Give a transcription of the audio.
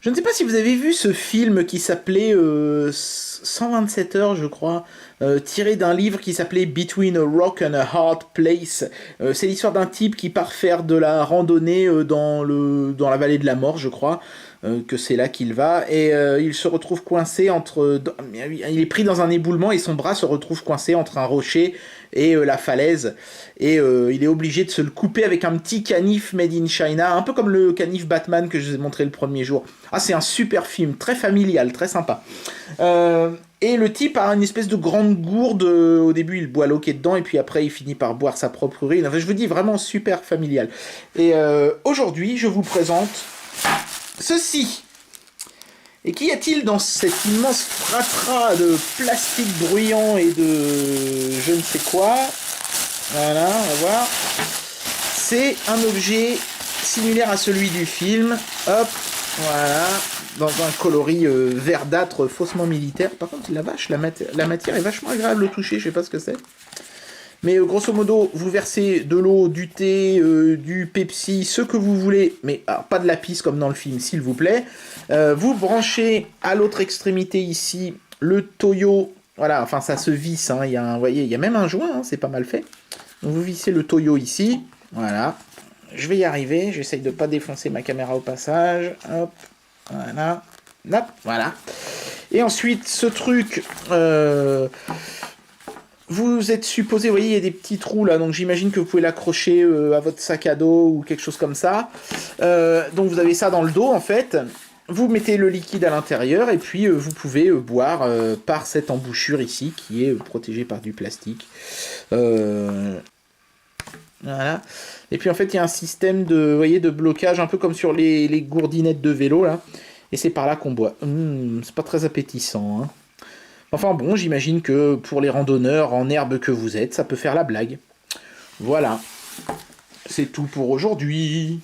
Je ne sais pas si vous avez vu ce film qui s'appelait 127 heures, je crois, tiré d'un livre qui s'appelait Between a Rock and a Hard Place. C'est l'histoire d'un type qui part faire de la randonnée dans la vallée de la mort, je crois, que c'est là qu'il va, et il se retrouve coincé il est pris dans un éboulement et son bras se retrouve coincé entre un rocher et la falaise, et il est obligé de se le couper avec un petit canif made in China, un peu comme le canif Batman que je vous ai montré le premier jour. Ah, c'est un super film, très familial, très sympa. Et le type a une espèce de grande gourde. Au début, il boit l'eau qui est dedans, et puis après, il finit par boire sa propre urine. Enfin, je vous dis, vraiment super familial. Et aujourd'hui, je vous présente ceci. Et qu'y a-t-il dans cet immense fratras de plastique bruyant et de je ne sais quoi? Voilà, on va voir. C'est un objet similaire à celui du film. Hop, voilà, dans un coloris verdâtre faussement militaire. Par contre, la vache, la matière est vachement agréable au toucher, je sais pas ce que c'est. Mais grosso modo, vous versez de l'eau, du thé, du Pepsi, ce que vous voulez, mais pas de la pisse comme dans le film, s'il vous plaît. Vous branchez à l'autre extrémité ici le toyo. Voilà, enfin ça se visse, hein, vous voyez, il y a même un joint, hein, c'est pas mal fait. Donc vous vissez le toyo ici, voilà. Je vais y arriver, j'essaye de pas défoncer ma caméra au passage. Hop, voilà. Hop, voilà. Et ensuite, ce truc, vous êtes supposé, vous voyez, il y a des petits trous là, donc j'imagine que vous pouvez l'accrocher à votre sac à dos ou quelque chose comme ça. Donc vous avez ça dans le dos en fait. Vous mettez le liquide à l'intérieur et puis vous pouvez boire par cette embouchure ici qui est protégée par du plastique. Voilà. Et puis en fait il y a un système de, vous voyez, de blocage un peu comme sur les gourdinettes de vélo là. Et c'est par là qu'on boit. C'est pas très appétissant, hein. Enfin bon, j'imagine que pour les randonneurs en herbe que vous êtes, ça peut faire la blague. Voilà. C'est tout pour aujourd'hui.